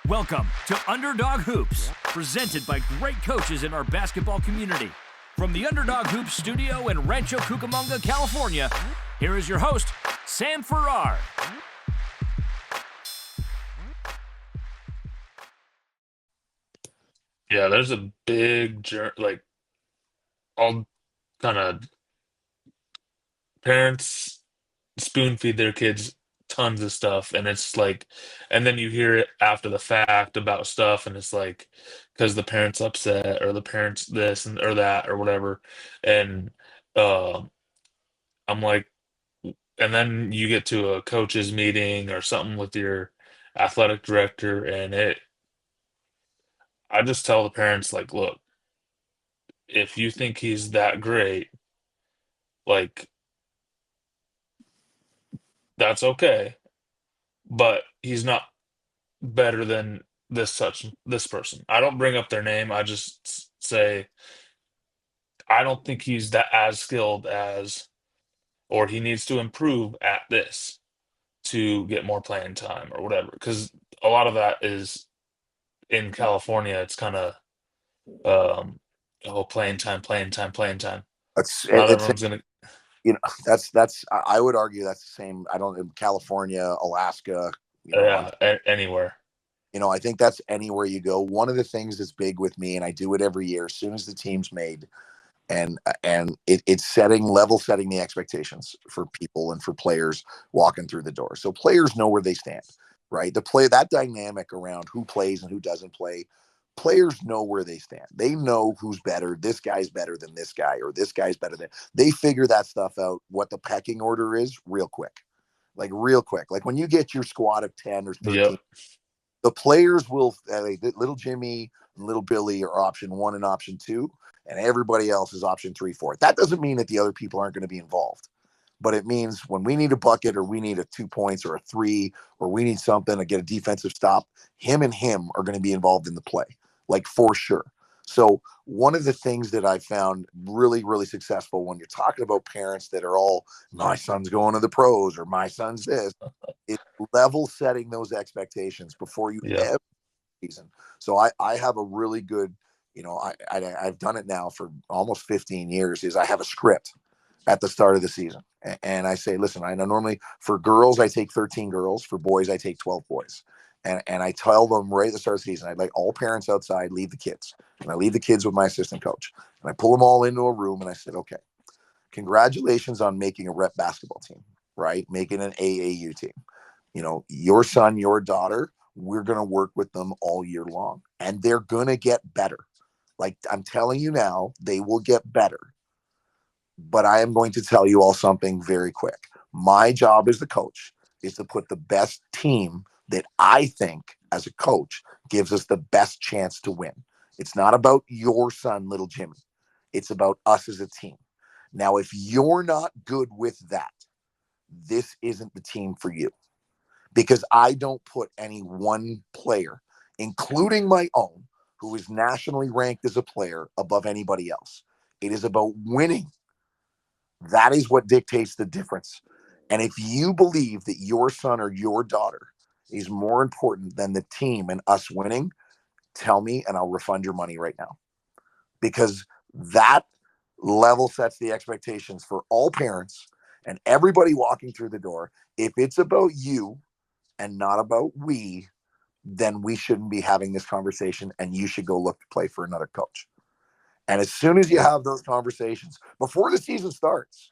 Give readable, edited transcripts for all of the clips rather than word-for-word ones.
Welcome to Underdog Hoops, presented by great coaches in our basketball community. From the Underdog Hoops studio in Rancho Cucamonga, California, here is your host, Sam Farrar. Yeah, there's a big all kind of parents spoon feed their kids tons of stuff, and it's like, and then you hear it after the fact about stuff, and it's like because the parents upset or the parents this and or that or whatever, and uh, I'm like, and then you get to a coach's meeting or something with your athletic director, and I just tell the parents like, look, if you think he's that great, like that's okay, but he's not better than this person. I don't bring up their name. I just say I don't think he's that as skilled as, or he needs to improve at this to get more playing time or whatever. Because a lot of that is in California. It's kind of um, oh, playing time, playing time, playing time. Not It's everyone's gonna, that's I would argue that's the same. I don't in California, Alaska, yeah, anywhere. I think that's anywhere you go. One of the things that's big with me, and I do it every year as soon as the team's made, it's level setting the expectations for people and for players walking through the door. So players know where they stand, right? That dynamic around who plays and who doesn't play. Players know where they stand. They know who's better. This guy's better than this guy, or this guy's better than. They figure that stuff out. What the pecking order is, real quick, like real quick. Like when you get your squad of 10 or 13, Yep. the players will. Little Jimmy and little Billy are option one and option two, and everybody else is option three, four. That doesn't mean that the other people aren't going to be involved, but it means when we need a bucket or we need a 2 points or a three or we need something to get a defensive stop, him are going to be involved in the play, like for sure. So one of the things that I found really, really successful when you're talking about parents that are all, my son's going to the pros or my son's this, is level setting those expectations before you Yep. ever season. So I have a really good, I've done it now for almost 15 years, is I have a script at the start of the season. And I say, listen, I know normally for girls, I take 13 girls. For boys, I take 12 boys. And I tell them right at the start of the season, I'd like all parents outside, leave the kids. And I leave the kids with my assistant coach. And I pull them all into a room and I said, okay, congratulations on making a rep basketball team, right? Making an AAU team. Your son, your daughter, we're going to work with them all year long. And they're going to get better. Like I'm telling you now, they will get better. But I am going to tell you all something very quick. My job as the coach is to put the best team that I think as a coach gives us the best chance to win. It's not about your son, little Jimmy. It's about us as a team. Now, if you're not good with that, this isn't the team for you, because I don't put any one player, including my own, who is nationally ranked as a player, above anybody else. It is about winning. That is what dictates the difference. And if you believe that your son or your daughter is more important than the team and us winning, tell me and I'll refund your money right now. Because that level sets the expectations for all parents and everybody walking through the door. If it's about you and not about we, then we shouldn't be having this conversation and you should go look to play for another coach. And as soon as you have those conversations before the season starts,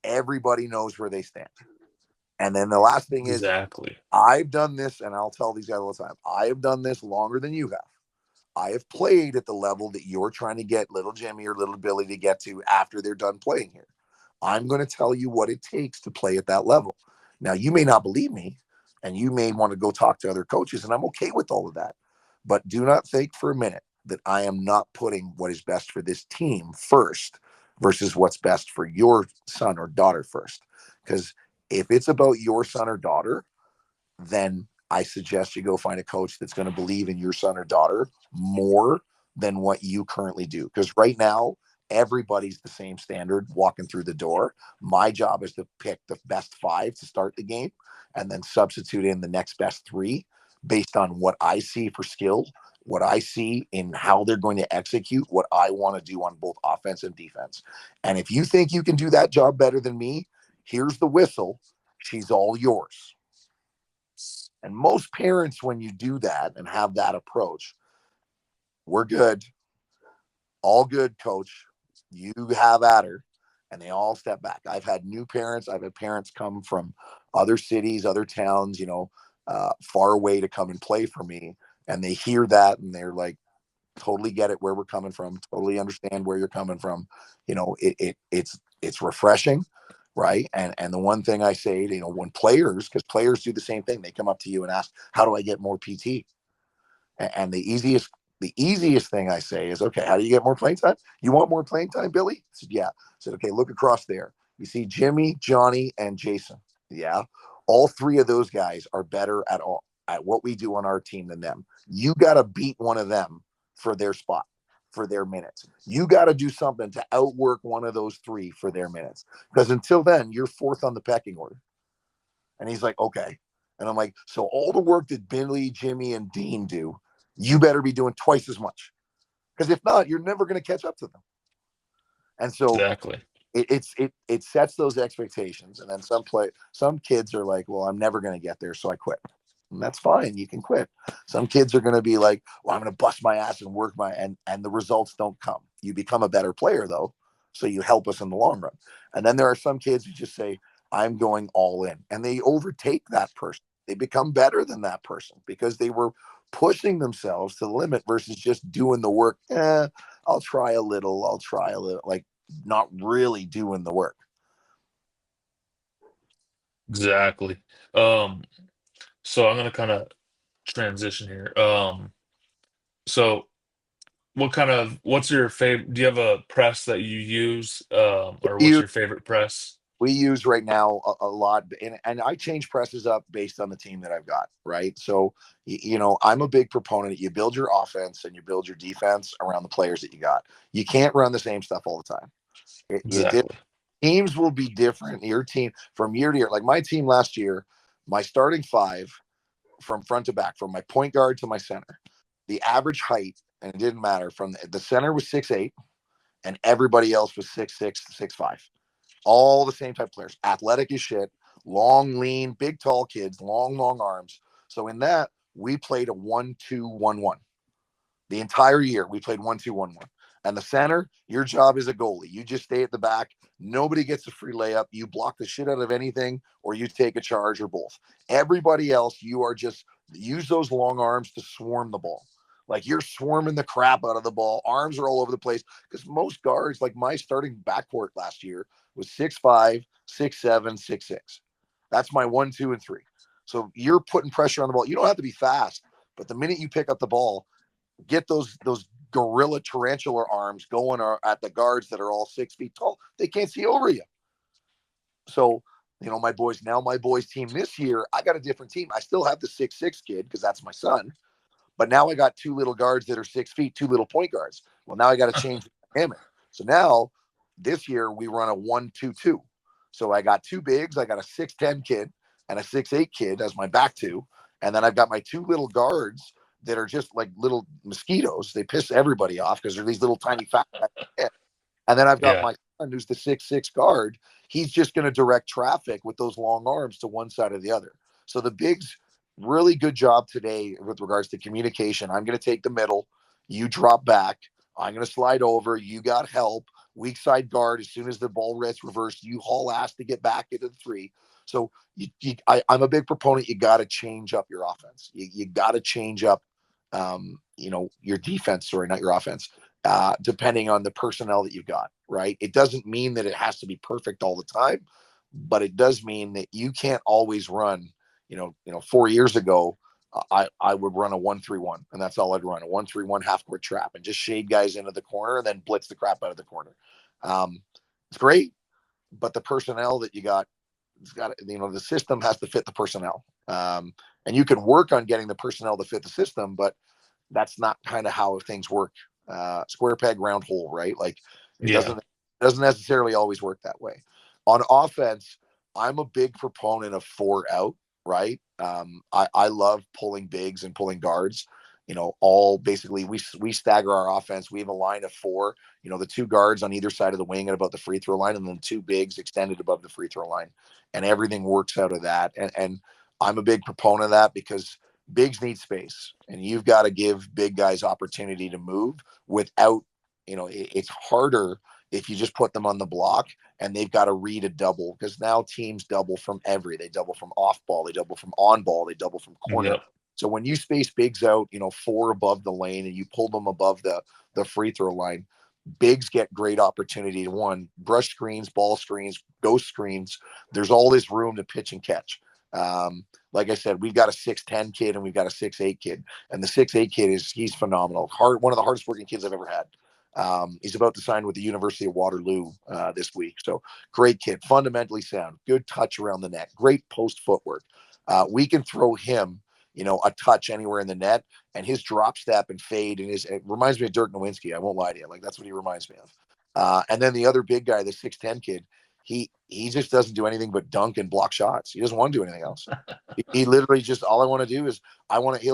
everybody knows where they stand. And then the last thing is, Exactly. I've done this, and I'll tell these guys all the time, I have done this longer than you have. I have played at the level that you're trying to get little Jimmy or little Billy to get to after they're done playing here. I'm going to tell you what it takes to play at that level. Now, you may not believe me, and you may want to go talk to other coaches, and I'm okay with all of that. But do not think for a minute that I am not putting what is best for this team first versus what's best for your son or daughter first. Because if it's about your son or daughter, then I suggest you go find a coach that's going to believe in your son or daughter more than what you currently do. Because right now, everybody's the same standard walking through the door. My job is to pick the best five to start the game and then substitute in the next best three. based on what I see for skill, what I see in how they're going to execute what I want to do on both offense and defense. And if you think you can do that job better than me, here's the whistle. She's all yours. And most parents, when you do that and have that approach, we're good. All good, coach. You have at her. And they all step back. I've had new parents. I've had parents come from other cities, other towns, far away to come and play for me. And they hear that and they're like, totally get it where we're coming from. Totally understand where you're coming from. It's refreshing, right? And the one thing I say, when because players do the same thing, they come up to you and ask, how do I get more PT? And the easiest thing I say is, okay, how do you get more playing time? You want more playing time, Billy? I said, yeah. I said, okay, look across there. You see Jimmy, Johnny, and Jason. Yeah. All three of those guys are better at what we do on our team than them. You got to beat one of them for their spot, for their minutes. You got to do something to outwork one of those three for their minutes. Because until then, you're fourth on the pecking order. And he's like, okay. And I'm like, so all the work that Billy, Jimmy, and Dean do, you better be doing twice as much. Because if not, you're never going to catch up to them. And so Exactly. it sets those expectations. And then some kids are like, well, I'm never going to get there, so I quit. And that's fine. You can quit. Some kids are going to be like, well, I'm going to bust my ass and work and the results don't come. You become a better player though. So you help us in the long run. And then there are some kids who just say, I'm going all in, and they overtake that person. They become better than that person because they were pushing themselves to the limit versus just doing the work. I'll try a little, like not really doing the work. Exactly. So I'm gonna kind of transition here. So what's your favorite? Do you have a press that you use, or what's You your favorite press? we use right now a lot, and I change presses up based on the team that I've got, right? So I'm a big proponent. You build your offense and you build your defense around the players that you got. You can't run the same stuff all the time. Exactly. Teams will be different. Your team from year to year, like my team last year, my starting five from front to back, from my point guard to my center, the average height, and it didn't matter, from the center was 6'8", and everybody else was 6'6", 6'5". All the same type of players, athletic as shit, long, lean, big, tall kids, long arms. So in that, we played a 1-2-1-1. The entire year, we played 1-2-1-1. And the center, your job is a goalie. You just stay at the back. Nobody gets a free layup. You block the shit out of anything, or you take a charge, or both. Everybody else, you are just use those long arms to swarm the ball. Like you're swarming the crap out of the ball. Arms are all over the place. Because most guards, like my starting backcourt last year, was 6'5", 6'7", 6'6". That's my 1, 2, and 3. So you're putting pressure on the ball. You don't have to be fast, but the minute you pick up the ball, get those gorilla tarantula arms going at the guards that are all 6 feet tall. They can't see over you. So, my boys team this year, I got a different team. I still have the 6'6" kid because that's my son. But now I got 2 little guards that are 6 feet, 2 little point guards. Well, now I got to change the dynamic. So now this year we run a 1-2-2. So I got 2 bigs. I got a 6'10" kid and a 6'8" kid as my back two. And then I've got my 2 little guards that are just like little mosquitoes. They piss everybody off because they're these little tiny fat guys. And then I've got Yeah. my son who's the 6'6" guard. He's just going to direct traffic with those long arms to one side or the other. So the bigs, really good job today with regards to communication. I'm going to take the middle. You drop back. I'm going to slide over. You got help. Weak side guard. As soon as the ball gets reversed, you haul ass to get back into the 3. So I'm a big proponent. You got to change up your offense. You got to change up, your defense. Sorry, not your offense. Depending on the personnel that you've got, right? It doesn't mean that it has to be perfect all the time, but it does mean that you can't always run. 4 years ago, I would run a 1-3-1, and that's all I'd run, a 1-3-1 half court trap, and just shade guys into the corner and then blitz the crap out of the corner. It's great, but the personnel that you got, the system has to fit the personnel. And you can work on getting the personnel to fit the system, but that's not kind of how things work. Square peg, round hole, right? Like it Yeah. doesn't necessarily always work that way. On offense, I'm a big proponent of 4 out. right? I love pulling bigs and pulling guards. All basically we stagger our offense. We have a line of four. The two guards on either side of the wing at about the free throw line, and then two bigs extended above the free throw line, and everything works out of that. And I'm a big proponent of that because bigs need space, and you've got to give big guys opportunity to move without. It's harder if you just put them on the block and they've got to read a double, because now teams double from they double from off ball, they double from on ball, they double from corner. Yep. So when you space bigs out, four above the lane, and you pull them above the free throw line, bigs get great opportunity to, one, brush screens, ball screens, ghost screens. There's all this room to pitch and catch. Like I said, we've got a 6'10" kid and we've got a 6'8" kid, and the 6'8" kid he's phenomenal. One of the hardest working kids I've ever had. He's about to sign with the University of Waterloo this week. So great kid, fundamentally sound, good touch around the net, great post footwork. We can throw him, a touch anywhere in the net, and his drop step and fade, and it reminds me of Dirk Nowinski. I won't lie to you. Like, that's what he reminds me of. And then the other big guy, the 6'10" kid, he just doesn't do anything but dunk and block shots. He doesn't want to do anything else. He literally just, all I want to do is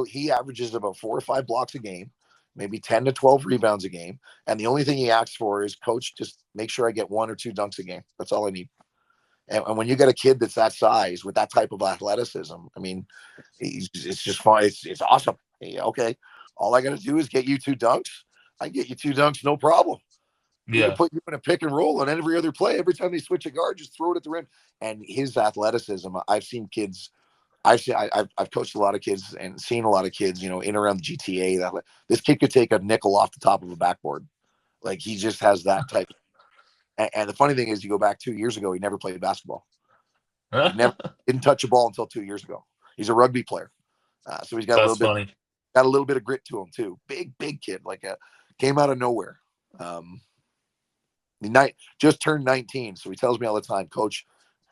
he averages about 4 or 5 blocks a game, maybe 10 to 12 rebounds a game. And the only thing he asks for is, coach, just make sure I get 1 or 2 dunks a game. That's all I need. And when you get a kid that's that size with that type of athleticism, I mean, it's just fun. It's awesome. Okay. All I got to do is get you 2 dunks. I get you 2 dunks, no problem. We can put you in a pick and roll on every other play. Every time they switch a guard, just throw it at the rim. And his athleticism, I've seen kids. I've coached a lot of kids and seen a lot of kids, in and around the GTA. This kid could take a nickel off the top of a backboard. Like, he just has that type. And the funny thing is, you go back 2 years ago, he never played basketball. He didn't touch a ball until 2 years ago. He's a rugby player, so he's got a little bit of grit to him too. Big kid, came out of nowhere. Just turned 19, so he tells me all the time, coach,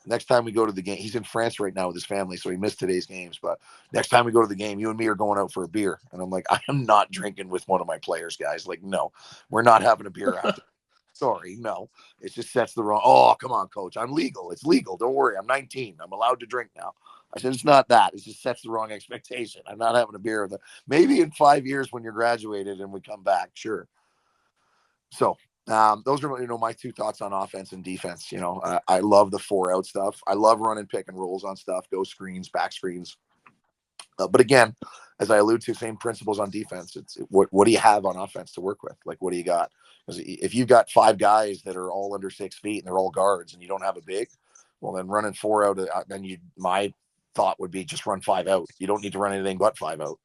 next time we go to the game, he's in France right now with his family, so he missed today's games, but next time we go to the game, you and me are going out for a beer. And I'm like, I am not drinking with one of my players, guys. Like, no, we're not having a beer after. Sorry, no. It just sets the wrong. Oh, come on, coach. I'm legal. It's legal. Don't worry. I'm 19. I'm allowed to drink now. I said, it's not that. It just sets the wrong expectation. I'm not having a beer with them. Maybe in 5 years when you're graduated and we come back, sure. So those are my 2 thoughts on offense and defense. I love the 4-out stuff. I love running pick and rolls on stuff, go screens, back screens. But again, as I allude to, same principles on defense. It's what do you have on offense to work with? Like, what do you got? Because if you've got 5 guys that are all under 6 feet and they're all guards and you don't have a big, well, then running 4 out, then my thought would be just run 5 out. You don't need to run anything but 5 out.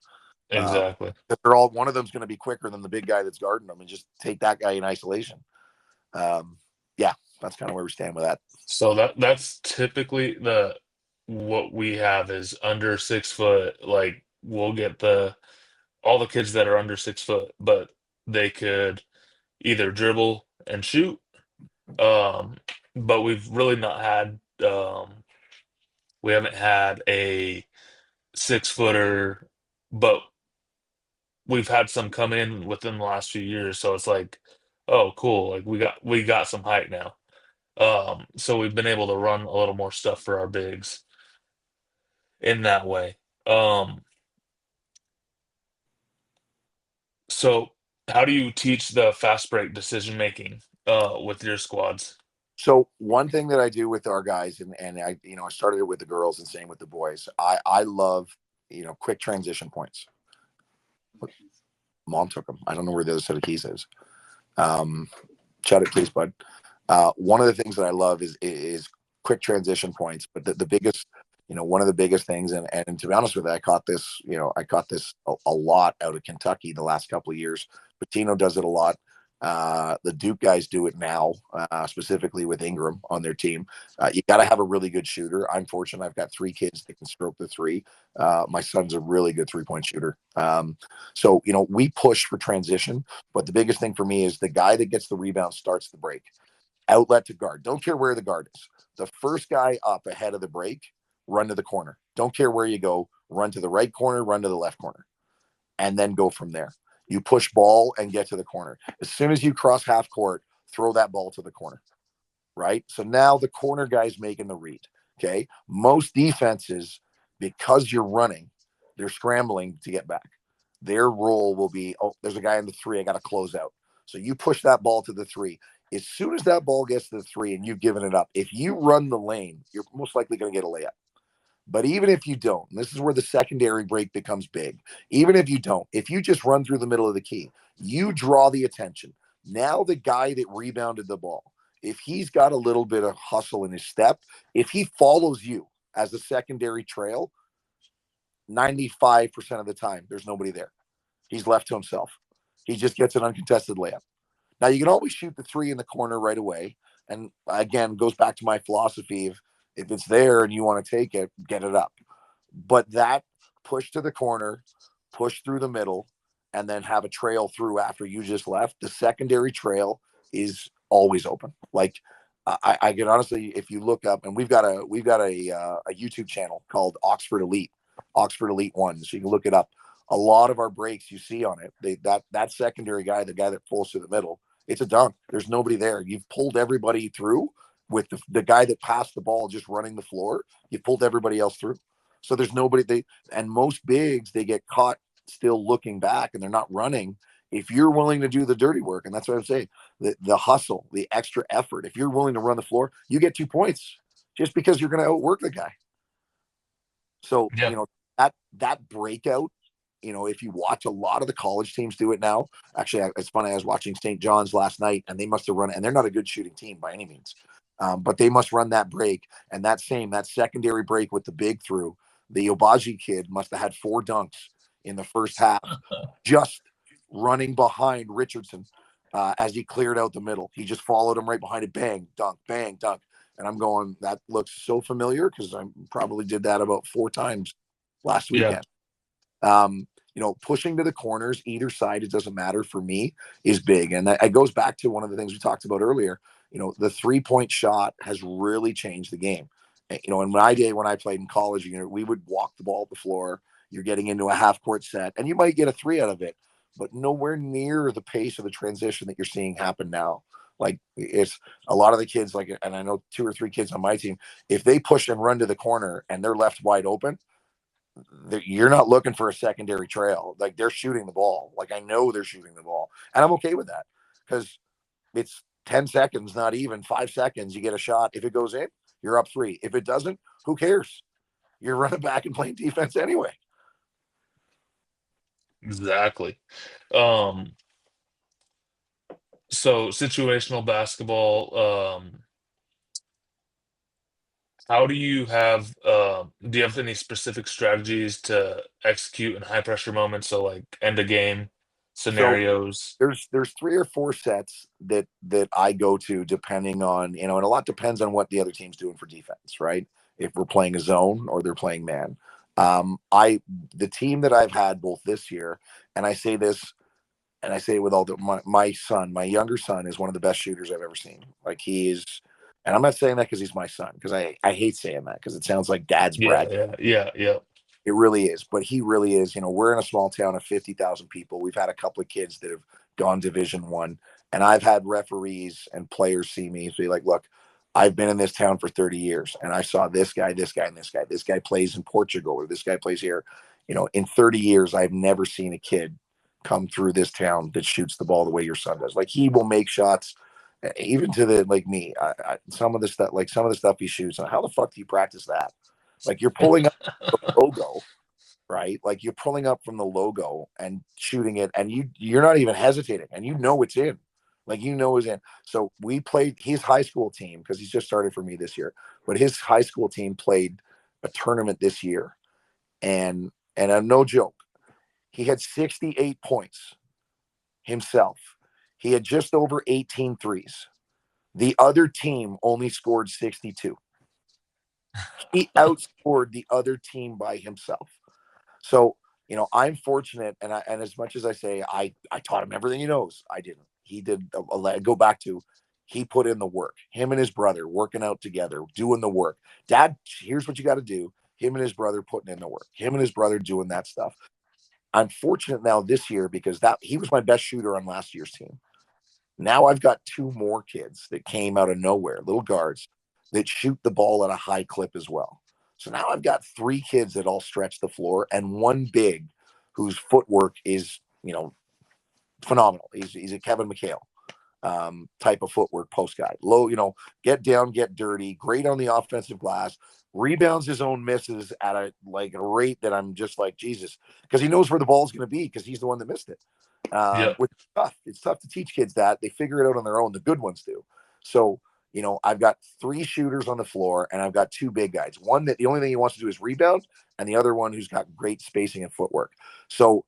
Exactly. They're all, one of them's going to be quicker than the big guy that's guarding them, and just take that guy in isolation. Yeah, that's kind of where we stand with that. So that's typically what we have is under 6 foot. Like, we'll get all the kids that are under 6 foot, but they could either dribble and shoot. But we've really not had, we haven't had a 6-footer, but we've had some come in within the last few years. So it's like, oh, cool. Like, we got some height now. So we've been able to run a little more stuff for our bigs in that way. So how do you teach the fast break decision making with your squads? So one thing that I do with our guys, and I started it with the girls and same with the boys. I love, quick transition points. Mom took them. I don't know where the other set of keys is. Shut it, please, bud. One of the things that I love is quick transition points. But the biggest, one of the biggest things, and to be honest with you, I caught this a lot out of Kentucky the last couple of years. Patino does it a lot. The Duke guys do it now, specifically with Ingram on their team. You got to have a really good shooter. I'm fortunate. I've got 3 kids that can stroke the 3. My son's a really good 3-point shooter. So, we push for transition, but the biggest thing for me is the guy that gets the rebound starts the break. Outlet to guard. Don't care where the guard is. The first guy up ahead of the break, run to the corner. Don't care where you go. Run to the right corner, run to the left corner, and then go from there. You push ball and get to the corner. As soon as you cross half court, throw that ball to the corner, right? So now the corner guy's making the read, okay? Most defenses because you're running, they're scrambling to get back. Their role will be, oh, there's a guy in the 3. I got to close out. So you push that ball to the 3. As soon as that ball gets to the 3 and you've given it up, if you run the lane, you're most likely going to get a layup. But even if you don't, and this is where the secondary break becomes big. Even if you don't, if you just run through the middle of the key, you draw the attention. Now the guy that rebounded the ball, if he's got a little bit of hustle in his step, if he follows you as a secondary trail, 95% of the time, there's nobody there. He's left to himself. He just gets an uncontested layup. Now, you can always shoot the 3 in the corner right away. And again, goes back to my philosophy of if it's there and you want to take it, get it up. But that push to the corner, push through the middle, and then have a trail through after you just left, the secondary trail is always open. Like I can honestly, if you look up, and we've got a YouTube channel called Oxford Elite 1, so you can look it up. A lot of our breaks you see on it, that secondary guy, the guy that pulls to the middle, it's a dunk. There's nobody there. You've pulled everybody through with the guy that passed the ball just running the floor. You've pulled everybody else through. So there's nobody. And most bigs, they get caught still looking back and they're not running. If you're willing to do the dirty work, and that's what I'm saying, the hustle, the extra effort, if you're willing to run the floor, you get 2 points just because you're going to outwork the guy. So, Yeah. That breakout, if you watch a lot of the college teams do it now. Actually, it's funny. I was watching St. John's last night, and they must have run, and they're not a good shooting team by any means, but they must run that break and that secondary break with the big through. The Obaji kid must have had 4 dunks in the first half, just running behind Richardson as he cleared out the middle. He just followed him right behind it. Bang, dunk, bang, dunk. And I'm going, that looks so familiar because I probably did that about 4 times last weekend. Pushing to the corners, either side, it doesn't matter for me, is big. And that goes back to one of the things we talked about earlier. The 3-point shot has really changed the game. In my day when I played in college, we would walk the ball at the floor. You're getting into a half court set, and you might get a 3 out of it, but nowhere near the pace of the transition that you're seeing happen now. Like, it's a lot of the kids, and I know 2 or 3 kids on my team, if they push and run to the corner and they're left wide open, you're not looking for a secondary trail. Like, they're shooting the ball. Like, I know they're shooting the ball, and I'm okay with that because it's 10 seconds, not even 5 seconds. You get a shot. If it goes in, you're up 3. If it doesn't, who cares? You're running back and playing defense anyway. Exactly. So situational basketball, how do you have any specific strategies to execute in high pressure moments? So like end of game So scenarios. there's 3 or 4 sets that I go to depending on, and a lot depends on what the other team's doing for defense, right? If we're playing a zone or they're playing man. The team that I've had both this year, and I say this, and I say it with all my son, my younger son is one of the best shooters I've ever seen. Like, he is, and I'm not saying that because he's my son, because I hate saying that because it sounds like dad's brag. Yeah. It really is, but he really is. We're in a small town of 50,000 people. We've had a couple of kids that have gone Division 1, and I've had referees and players see me and be like, "Look, I've been in this town for 30 years, and I saw this guy, this guy, and this guy. This guy plays in Portugal, or this guy plays here. In 30 years, I've never seen a kid come through this town that shoots the ball the way your son does. Like, he will make shots." Even to me, some of the stuff he shoots. How the fuck do you practice that? Like, you're pulling up the logo, right? Like, you're pulling up from the logo and shooting it, and you're not even hesitating, and it's in. Like, it's in. So we played his high school team because he's just started for me this year, but his high school team played a tournament this year, and I'm no joke. He had 68 points himself. He had just over 18 threes. The other team only scored 62. He outscored the other team by himself. So, I'm fortunate, and as much as I say I taught him everything he knows, I didn't. He did. Go back to, he put in the work. Him and his brother working out together, doing the work. Dad, here's what you got to do. Him and his brother putting in the work. Him and his brother doing that stuff. I'm fortunate now this year because he was my best shooter on last year's team. Now I've got 2 more kids that came out of nowhere, little guards, that shoot the ball at a high clip as well. So now I've got 3 kids that all stretch the floor and 1 big whose footwork is, phenomenal. He's a Kevin McHale type of footwork post guy. Low, get down, get dirty, great on the offensive glass, rebounds his own misses at a rate that I'm just like, Jesus, because he knows where the ball's going to be because he's the one that missed it. Yeah. Which is tough. It's tough to teach kids that. They figure it out on their own. The good ones do. So, I've got 3 shooters on the floor and I've got 2 big guys. One that the only thing he wants to do is rebound, and the other one who's got great spacing and footwork. So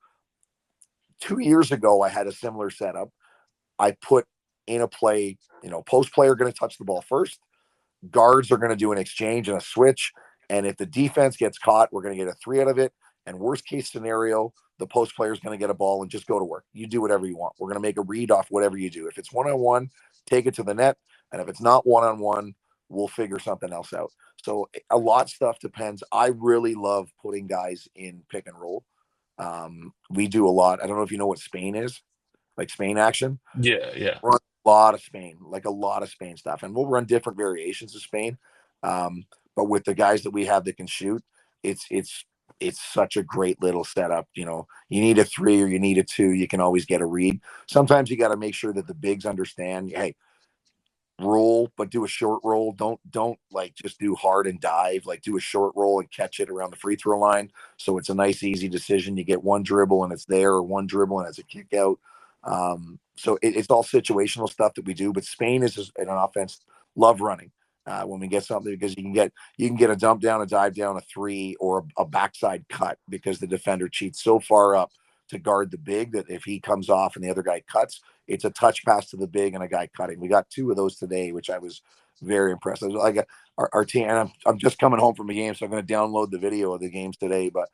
2 years ago, I had a similar setup. I put in a play, post player going to touch the ball first. Guards are going to do an exchange and a switch. And if the defense gets caught, we're going to get a 3 out of it. And worst case scenario, the post player is going to get a ball and just go to work. You do whatever you want. We're going to make a read off whatever you do. If it's one-on-one, take it to the net. And if it's not one-on-one, we'll figure something else out. So a lot of stuff depends. I really love putting guys in pick and roll. We do a lot. I don't know if you know what Spain is, like Spain action. Yeah. Run a lot of Spain, like a lot of Spain stuff. And we'll run different variations of Spain. But with the guys that we have that can shoot, it's such a great little setup. You need a 3 or you need a 2, you can always get a read. Sometimes you got to make sure that the bigs understand, hey, roll, but do a short roll. Don't like just do hard and dive, like do a short roll and catch it around the free throw line. So it's a nice, easy decision. You get 1 dribble and it's there, or 1 dribble and it's a kick out. So it's all situational stuff that we do, but Spain is an offense, love running. When we get something, because you can get a dump down, a dive down, a 3, or a backside cut, because the defender cheats so far up to guard the big that if he comes off and the other guy cuts, it's a touch pass to the big and a guy cutting. We got 2 of those today, which I was very impressed. Like our team, and I'm just coming home from a game, so I'm going to download the video of the games today. But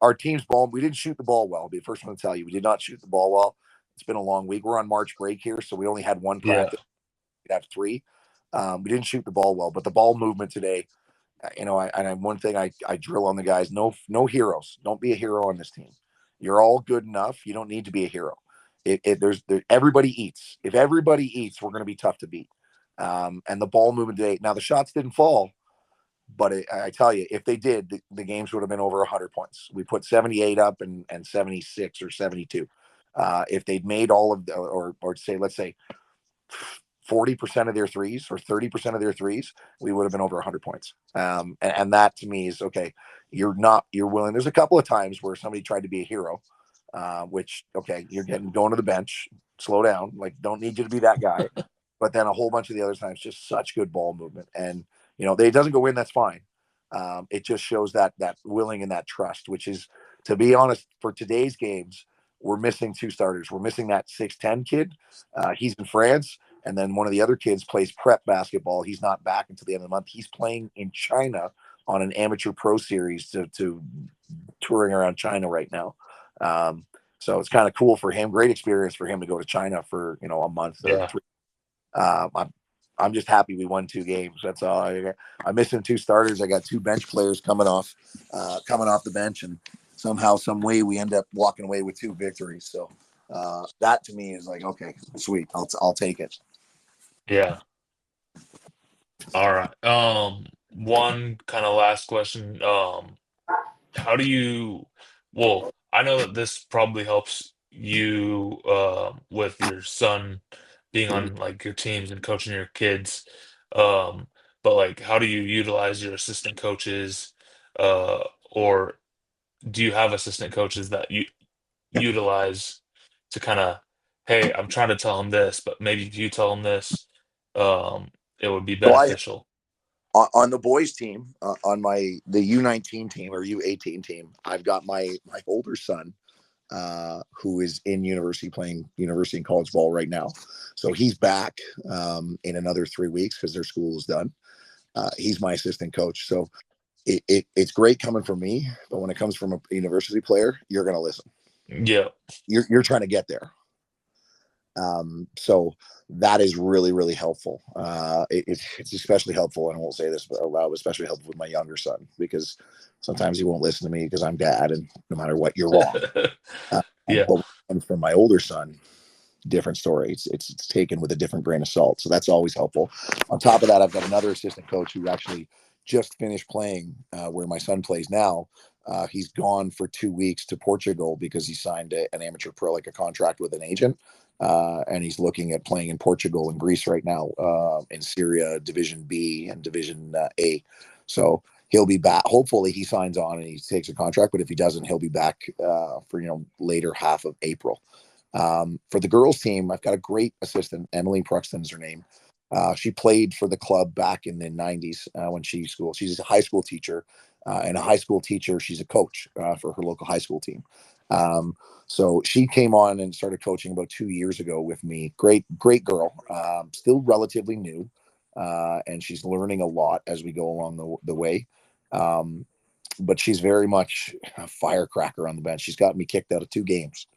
our team's ball, we didn't shoot the ball well. I'll be the first one to tell you, we did not shoot the ball well. It's been a long week. We're on March break here, so we only had 1 practice. We'd have 3. We didn't shoot the ball well, but the ball movement today, one thing I drill on the guys: no heroes. Don't be a hero on this team. You're all good enough. You don't need to be a hero. Everybody eats. If everybody eats, we're going to be tough to beat. And the ball movement today. Now the shots didn't fall, but I tell you, if they did, the games would have been over 100 points. We put 78 up and 76 or 72. If they'd made all of let's say 40% of their threes or 30% of their threes, we would have been over 100 points. And that to me is okay. You're willing. There's a couple of times where somebody tried to be a hero, which, okay, you're going to the bench, slow down. Like, don't need you to be that guy. But then a whole bunch of the other times, just such good ball movement. And, it doesn't go in, that's fine. It just shows that willing and that trust, which is, to be honest, for today's games, we're missing 2 starters. We're missing that 6'10" kid. He's in France. And then one of the other kids plays prep basketball. He's not back until the end of the month. He's playing in China on an amateur pro series to touring around China right now. So it's kind of cool for him. Great experience for him to go to China for, a month or 3. I'm just happy we won 2 games. That's all. I'm missing 2 starters. I got 2 bench players coming off the bench, and somehow, some way, we end up walking away with 2 victories. So that to me is like, okay, sweet. I'll take it. Yeah. All right. One kind of last question. How do you, well, I know that this probably helps you with your son being on like your teams and coaching your kids. But like, how do you utilize your assistant coaches? Or do you have assistant coaches that you utilize to kind of, hey, I'm trying to tell him this, but maybe if you tell him this, it would be So beneficial. on the boys team, on the U19 team or U18 team, I've got my older son, who is in university, playing university and college ball right now. So he's back in another 3 weeks because their school is done. He's my assistant coach. So it's great coming from me, but when it comes from a university player, you're going to listen. Yeah. You're trying to get there. So that is really, really helpful. It's especially helpful, and I won't say this aloud, especially helpful with my younger son, because sometimes he won't listen to me because I'm dad, and no matter what, you're wrong. Yeah. But when it comes from my older son, different story. It's taken with a different grain of salt. So that's always helpful. On top of that, I've got another assistant coach who actually just finished playing where my son plays now. He's gone for 2 weeks to Portugal because he signed an amateur pro, like a contract with an agent. And he's looking at playing in Portugal and Greece right now, in Syria, Division B and Division A. So he'll be back. Hopefully he signs on and he takes a contract, but if he doesn't, he'll be back for later half of April. For the girls team, I've got a great assistant. Emily Pruxton is her name. She played for the club back in the 90s when she's a high school teacher, and a high school teacher. She's a coach for her local high school team. So she came on and started coaching about 2 years ago with me. Great girl, still relatively new, and she's learning a lot as we go along the way. But she's very much a firecracker on the bench. She's got me kicked out of 2 games.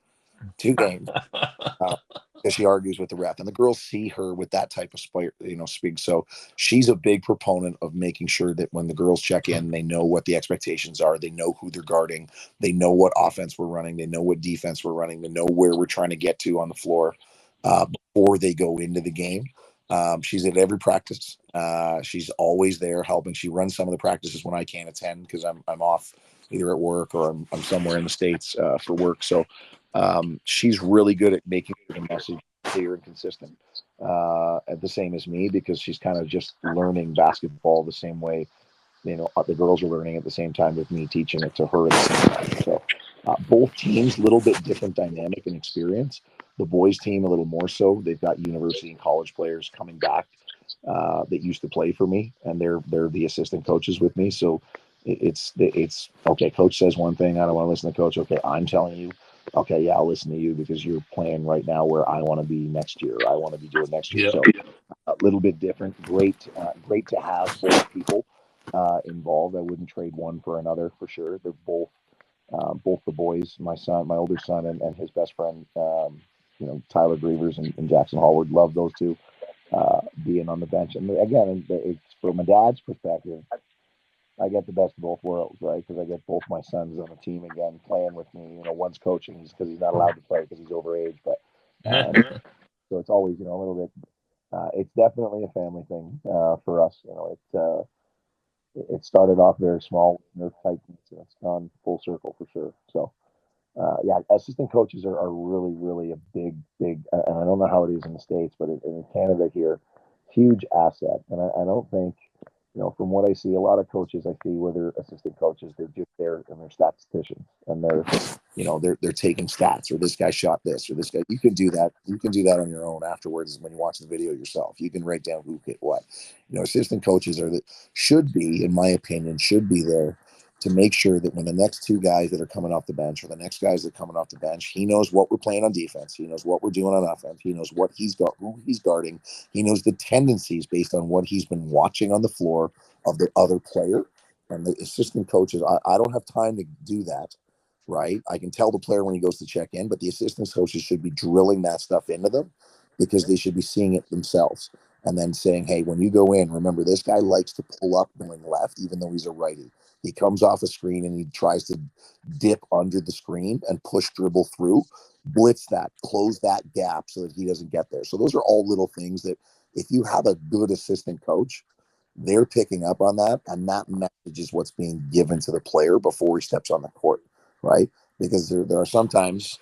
Because she argues with the ref, and the girls see her with that type of speak. So she's a big proponent of making sure that when the girls check in, they know what the expectations are. They know who they're guarding. They know what offense we're running. They know what defense we're running. They know where we're trying to get to on the floor before they go into the game. She's at every practice. She's always there helping. She runs some of the practices when I can't attend because I'm off either at work or I'm somewhere in the States for work. So she's really good at making the message clear and consistent, at the same as me, because she's kind of just learning basketball the same way, the girls are learning at the same time with me teaching it to her at the same time. So both teams, a little bit different dynamic and experience. The boys team a little more so. They've got university and college players coming back that used to play for me, and they're the assistant coaches with me. So it's okay. Coach says one thing, I don't want to listen to coach. Okay, I'm telling you. Okay, yeah, I'll listen to you because you're playing right now where I want to be next year. I want to be doing next year. Yep. So a little bit different. Great to have both people involved. I wouldn't trade one for another for sure. They're both the boys. My older son, and his best friend, Tyler Grievers and Jackson Halward. Love those two being on the bench. And again, it's from a dad's perspective. I get the best of both worlds, right? Because I get both my sons on the team again, playing with me. One's coaching because he's not allowed to play because he's overage, but so it's always a little bit. It's definitely a family thing for us. It started off very small, nerve tightness, and it's gone full circle for sure. So yeah, assistant coaches are really, really a big, and I don't know how it is in the States, but in Canada here, huge asset. And I don't think, from what I see, a lot of coaches I see where they're assistant coaches, they're just there and they're statisticians, and they're taking stats, or this guy shot this, or this guy. You can do that. You can do that on your own afterwards when you watch the video yourself. You can write down who hit what. Assistant coaches should be, in my opinion, there to make sure that when the next 2 guys that are coming off the bench, or the next guys that are coming off the bench, he knows what we're playing on defense. He knows what we're doing on offense. He knows what who he's guarding. He knows the tendencies based on what he's been watching on the floor of the other player. And the assistant coaches, I don't have time to do that, right? I can tell the player when he goes to check in, but the assistant coaches should be drilling that stuff into them because they should be seeing it themselves. And then saying, hey, when you go in, remember, this guy likes to pull up going left, even though he's a righty. He comes off a screen and he tries to dip under the screen and push dribble through, blitz that, close that gap so that he doesn't get there. So those are all little things that if you have a good assistant coach, they're picking up on that. And that message is what's being given to the player before he steps on the court, right? Because there are sometimes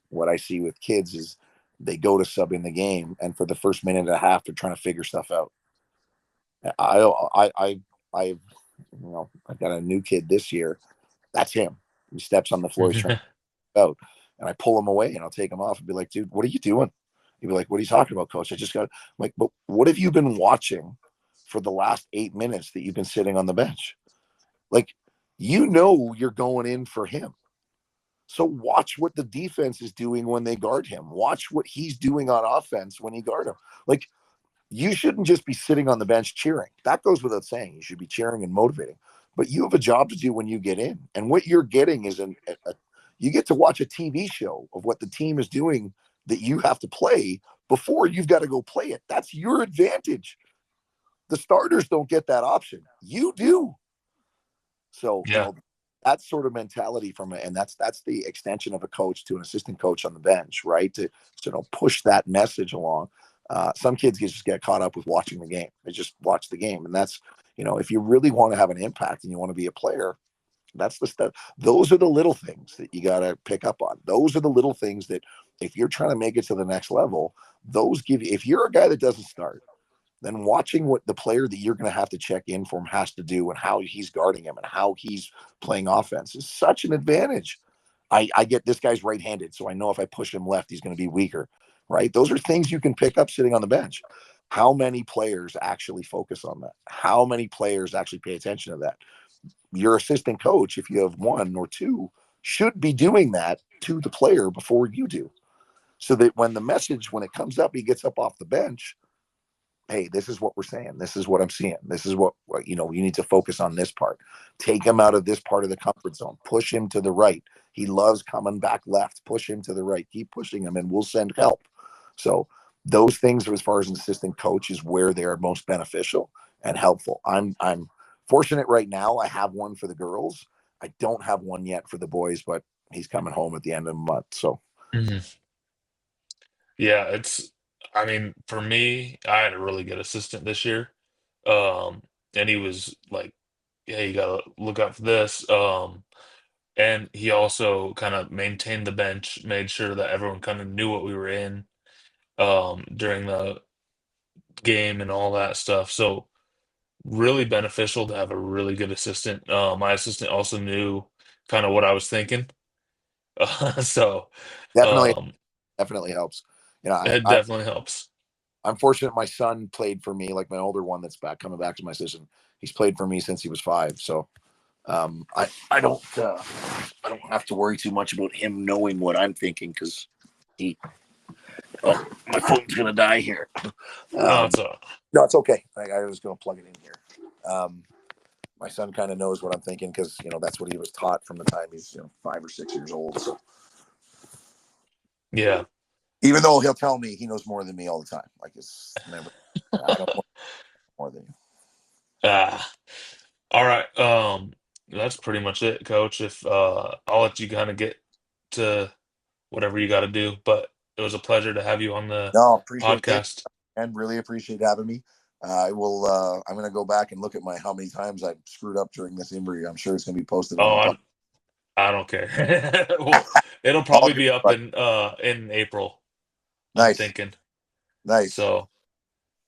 what I see with kids is they go to sub in the game, and for the first minute and a half, they're trying to figure stuff out. I've got a new kid this year. That's him. He steps on the floor, he's trying to out, and I pull him away and I'll take him off and be like, dude, what are you doing? He'd be like, what are you talking about, coach? I just got. I'm like, but what have you been watching for the last 8 minutes that you've been sitting on the bench? Like, you're going in for him. So watch what the defense is doing when they guard him. Watch what he's doing on offense when he guard him. Like, you shouldn't just be sitting on the bench cheering. That goes without saying. You should be cheering and motivating. But you have a job to do when you get in. And what you're getting is you get to watch a TV show of what the team is doing that you have to play before you've got to go play it. That's your advantage. The starters don't get that option. You do. So, yeah. That sort of mentality and that's the extension of a coach to an assistant coach on the bench, right? To push that message along. Some kids just get caught up with watching the game. They just watch the game, and that's if you really want to have an impact and you want to be a player, that's the stuff. Those are the little things that you got to pick up on. Those are the little things that if you're trying to make it to the next level, those give you, if you're a guy that doesn't start, then watching what the player that you're going to have to check in for him has to do and how he's guarding him and how he's playing offense is such an advantage. I get this guy's right-handed, so I know if I push him left, he's going to be weaker, right? Those are things you can pick up sitting on the bench. How many players actually focus on that? How many players actually pay attention to that? Your assistant coach, if you have one or two, should be doing that to the player before you do. So that when it comes up, he gets up off the bench. Hey, this is what we're saying. This is what I'm seeing. This is what, you need to focus on this part. Take him out of this part of the comfort zone. Push him to the right. He loves coming back left. Push him to the right. Keep pushing him and we'll send help. So those things, as far as an assistant coach, is where they're most beneficial and helpful. I'm fortunate right now. I have one for the girls. I don't have one yet for the boys, but he's coming home at the end of the month. So Yeah, for me, I had a really good assistant this year. And he was like, "Hey, you gotta look out for this." And he also kind of maintained the bench, made sure that everyone kind of knew what we were in during the game and all that stuff. So really beneficial to have a really good assistant. My assistant also knew kind of what I was thinking. So definitely, um, definitely helps. You know, it definitely helps. I'm fortunate my son played for me, like my older one that's coming back to my assistant. He's played for me since he was 5. So I don't have to worry too much about him knowing what I'm thinking because my phone's gonna die here. No, No, it's okay. I was gonna plug it in here. My son kind of knows what I'm thinking because that's what he was taught from the time he's 5 or 6 years old. So yeah. even though he'll tell me he knows more than me all the time, like it's never. I don't know more than you. All right. That's pretty much it, Coach. If I'll let you kind of get to whatever you got to do, but it was a pleasure to have you on the No, appreciate it podcast. and really appreciate having me. I will. I'm going to go back and look at how many times I've screwed up during this interview. I'm sure it's going to be posted on Oh, the podcast. I don't care. Well, it'll All probably good, be up but in April, I'm nice, thinking. nice. So,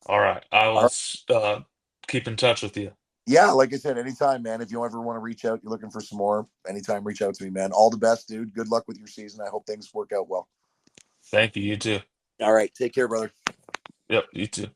all right. I All will right. keep in touch with you. Yeah, like I said, anytime, man. If you ever want to reach out, you're looking for some more, anytime, reach out to me, man. All the best, dude. Good luck with your season. I hope things work out well. Thank you. You too. All right. Take care, brother. Yep. You too.